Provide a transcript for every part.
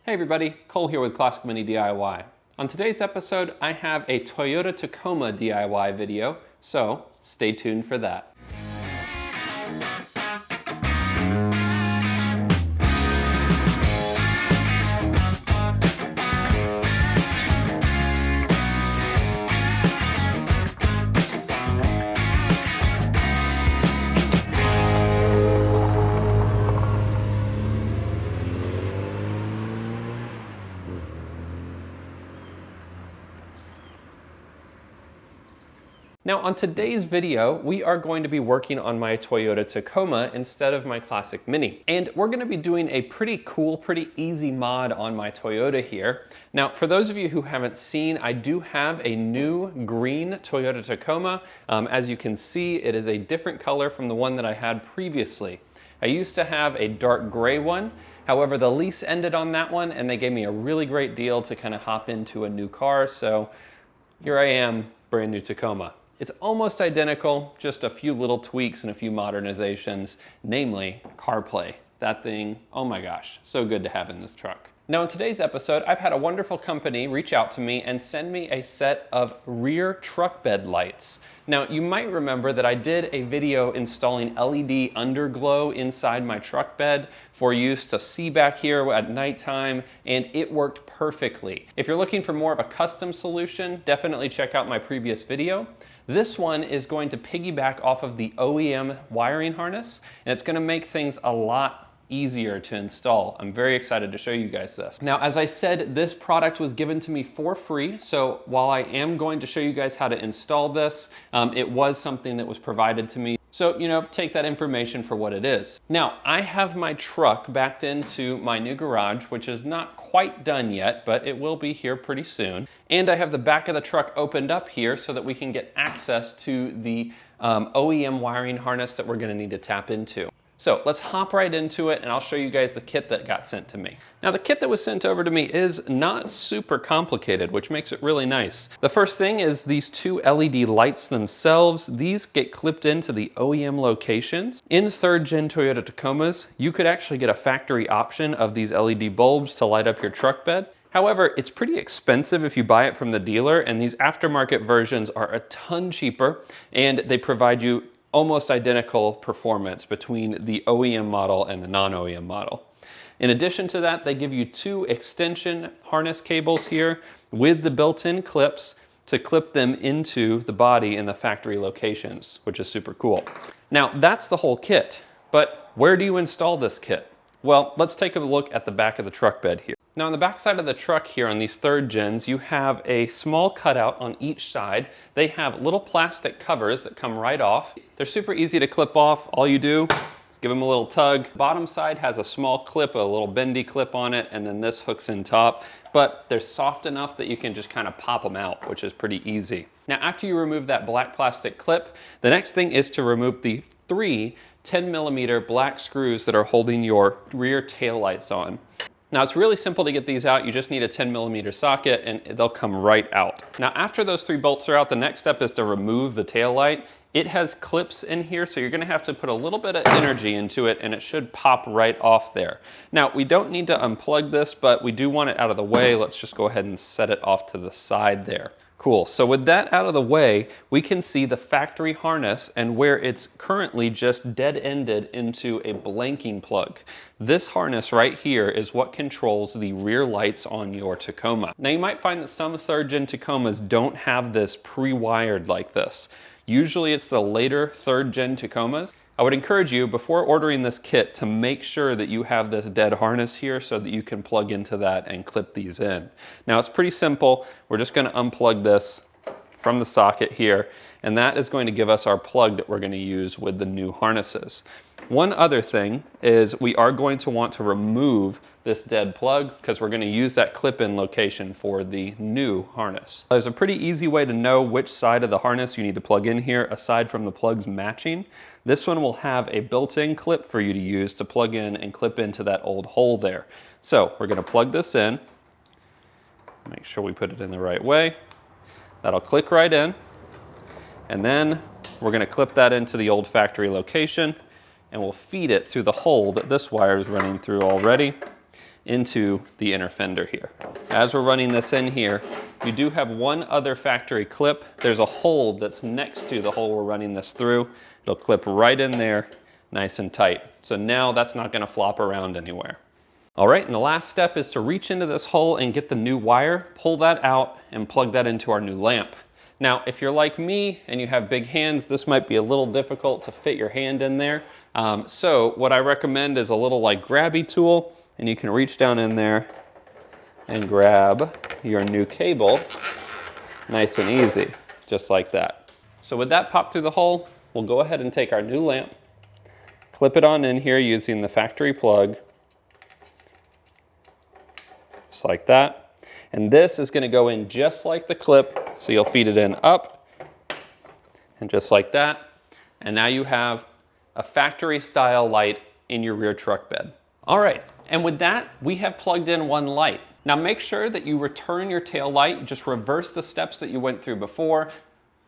Hey everybody, Cole here with Classic Mini DIY. On today's episode, I have a Toyota Tacoma DIY video, so stay tuned for that. Now on today's video, we are going to be working on my Toyota Tacoma instead of my Classic Mini. And we're gonna be doing a pretty cool, pretty easy mod on my Toyota here. Now, for those of you who haven't seen, I do have a new green Toyota Tacoma. As you can see, it is a different color from the one that I had previously. I used to have a dark gray one. However, the lease ended on that one and they gave me a really great deal to kind of hop into a new car. So here I am, brand new Tacoma. It's almost identical, just a few little tweaks and a few modernizations, namely CarPlay. That thing, oh my gosh, so good to have in this truck. Now in today's episode, I've had a wonderful company reach out to me and send me a set of rear truck bed lights. Now you might remember that I did a video installing LED underglow inside my truck bed for use to see back here at nighttime, and it worked perfectly. If you're looking for more of a custom solution, definitely check out my previous video. This one is going to piggyback off of the OEM wiring harness, and it's gonna make things a lot easier to install. I'm very excited to show you guys this. Now, as I said, this product was given to me for free, so while I am going to show you guys how to install this, it was something that was provided to me. So, take that information for what it is. Now, I have my truck backed into my new garage, which is not quite done yet, but it will be here pretty soon. And I have the back of the truck opened up here so that we can get access to the OEM wiring harness that we're gonna need to tap into. So let's hop right into it and I'll show you guys the kit that got sent to me. Now the kit that was sent over to me is not super complicated, which makes it really nice. The first thing is these two LED lights themselves. These get clipped into the OEM locations. In third gen Toyota Tacomas, you could actually get a factory option of these LED bulbs to light up your truck bed. However, it's pretty expensive if you buy it from the dealer, and these aftermarket versions are a ton cheaper, and they provide you almost identical performance between the OEM model and the non-OEM model. In addition to that, they give you two extension harness cables here with the built-in clips to clip them into the body in the factory locations, which is super cool. Now, that's the whole kit, but where do you install this kit? Well, let's take a look at the back of the truck bed here. Now on the back side of the truck here on these third gens, you have a small cutout on each side. They have little plastic covers that come right off. They're super easy to clip off. All you do is give them a little tug. Bottom side has a small clip, a little bendy clip on it, and then this hooks in top. But they're soft enough that you can just kind of pop them out, which is pretty easy. Now after you remove that black plastic clip, the next thing is to remove the three 10mm black screws that are holding your rear tail lights on. Now it's really simple to get these out. You just need a 10mm socket and they'll come right out. Now after those three bolts are out, the next step is to remove the tail light. It has clips in here, so you're gonna have to put a little bit of energy into it and it should pop right off there. Now we don't need to unplug this, but we do want it out of the way. Let's just go ahead and set it off to the side there. Cool, so with that out of the way, we can see the factory harness and where it's currently just dead-ended into a blanking plug. This harness right here is what controls the rear lights on your Tacoma. Now you might find that some third gen Tacomas don't have this pre-wired like this. Usually it's the later third gen Tacomas. I would encourage you, before ordering this kit, to make sure that you have this dead harness here so that you can plug into that and clip these in. Now it's pretty simple. We're just gonna unplug this from the socket here, and that is going to give us our plug that we're gonna use with the new harnesses. One other thing is we are going to want to remove this dead plug because we're going to use that clip-in location for the new harness. There's a pretty easy way to know which side of the harness you need to plug in here aside from the plugs matching. This one will have a built-in clip for you to use to plug in and clip into that old hole there. So we're going to plug this in. Make sure we put it in the right way. That'll click right in. And then we're going to clip that into the old factory location, and we'll feed it through the hole that this wire is running through already into the inner fender here. As we're running this in here, you do have one other factory clip. There's a hole that's next to the hole we're running this through. It'll clip right in there, nice and tight. So now that's not gonna flop around anywhere. All right, and the last step is to reach into this hole and get the new wire, pull that out, and plug that into our new lamp. Now, if you're like me and you have big hands, this might be a little difficult to fit your hand in there. So what I recommend is a little like grabby tool, and you can reach down in there and grab your new cable, nice and easy, just like that. So with that popped through the hole, we'll go ahead and take our new lamp, clip it on in here using the factory plug, just like that. And this is gonna go in just like the clip, so you'll feed it in up, and just like that. And now you have a factory style light in your rear truck bed. All right, and with that, we have plugged in one light. Now make sure that you return your tail light, just reverse the steps that you went through before,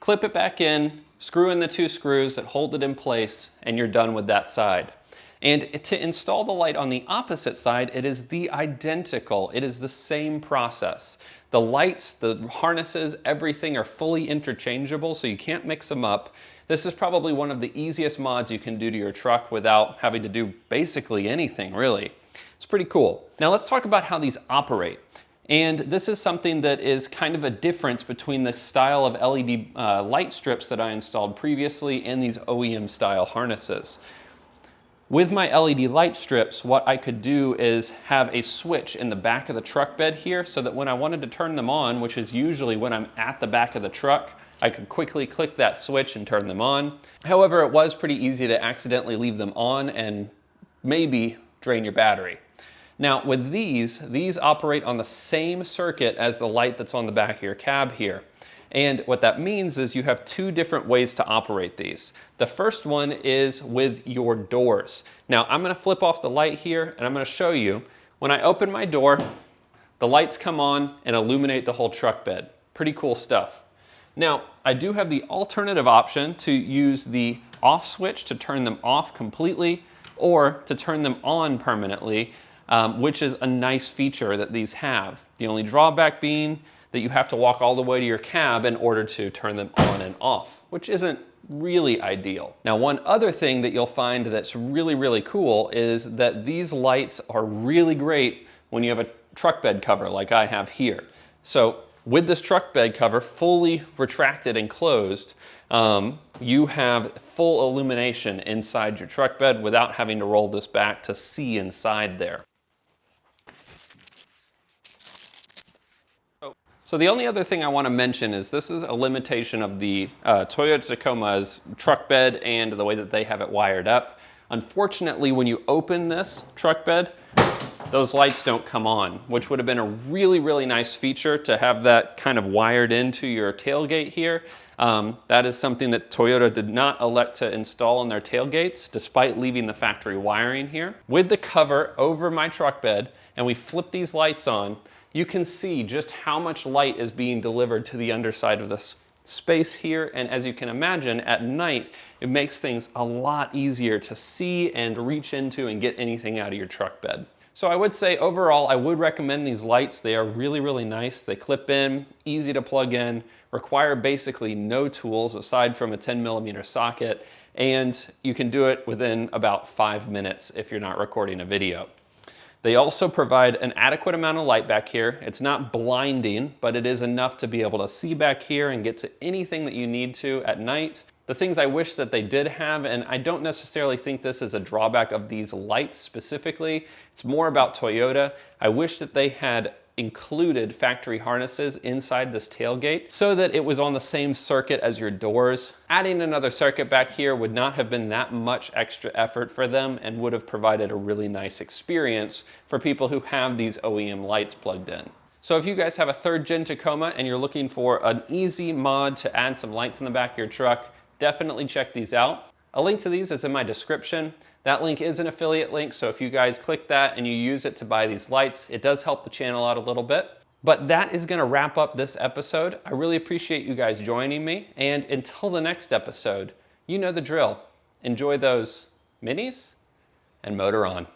clip it back in, screw in the 2 screws that hold it in place, and you're done with that side. And to install the light on the opposite side, it is the identical. It is the same process. The lights, the harnesses, everything are fully interchangeable, so you can't mix them up. This is probably one of the easiest mods you can do to your truck without having to do basically anything, really. It's pretty cool. Now let's talk about how these operate. And this is something that is kind of a difference between the style of LED light strips that I installed previously and these OEM style harnesses. With my LED light strips, what I could do is have a switch in the back of the truck bed here so that when I wanted to turn them on, which is usually when I'm at the back of the truck, I could quickly click that switch and turn them on. However, it was pretty easy to accidentally leave them on and maybe drain your battery. Now with these operate on the same circuit as the light that's on the back of your cab here. And what that means is you have 2 different ways to operate these. The first one is with your doors. Now I'm gonna flip off the light here and I'm gonna show you. When I open my door, the lights come on and illuminate the whole truck bed. Pretty cool stuff. Now, I do have the alternative option to use the off switch to turn them off completely or to turn them on permanently, which is a nice feature that these have. The only drawback being that you have to walk all the way to your cab in order to turn them on and off, which isn't really ideal. Now, one other thing that you'll find that's really, really cool is that these lights are really great when you have a truck bed cover like I have here. So with this truck bed cover fully retracted and closed, you have full illumination inside your truck bed without having to roll this back to see inside there. So the only other thing I want to mention is this is a limitation of the Toyota Tacoma's truck bed and the way that they have it wired up. Unfortunately, when you open this truck bed, those lights don't come on, which would have been a really, really nice feature to have that kind of wired into your tailgate here. That is something that Toyota did not elect to install on their tailgates, despite leaving the factory wiring here. With the cover over my truck bed, and we flip these lights on, you can see just how much light is being delivered to the underside of this space here. And as you can imagine, at night, it makes things a lot easier to see and reach into and get anything out of your truck bed. So I would say overall, I would recommend these lights. They are really, really nice. They clip in, easy to plug in, require basically no tools aside from a 10mm socket, and you can do it within about 5 minutes if you're not recording a video. They also provide an adequate amount of light back here. It's not blinding, but it is enough to be able to see back here and get to anything that you need to at night. The things I wish that they did have, and I don't necessarily think this is a drawback of these lights specifically, it's more about Toyota. I wish that they had included factory harnesses inside this tailgate so that it was on the same circuit as your doors. Adding another circuit back here would not have been that much extra effort for them and would have provided a really nice experience for people who have these OEM lights plugged in. So if you guys have a 3rd gen Tacoma and you're looking for an easy mod to add some lights in the back of your truck, definitely check these out. A link to these is in my description. That link is an affiliate link, so if you guys click that and you use it to buy these lights, it does help the channel out a little bit. But that is gonna wrap up this episode. I really appreciate you guys joining me, and until the next episode, you know the drill. Enjoy those minis and motor on.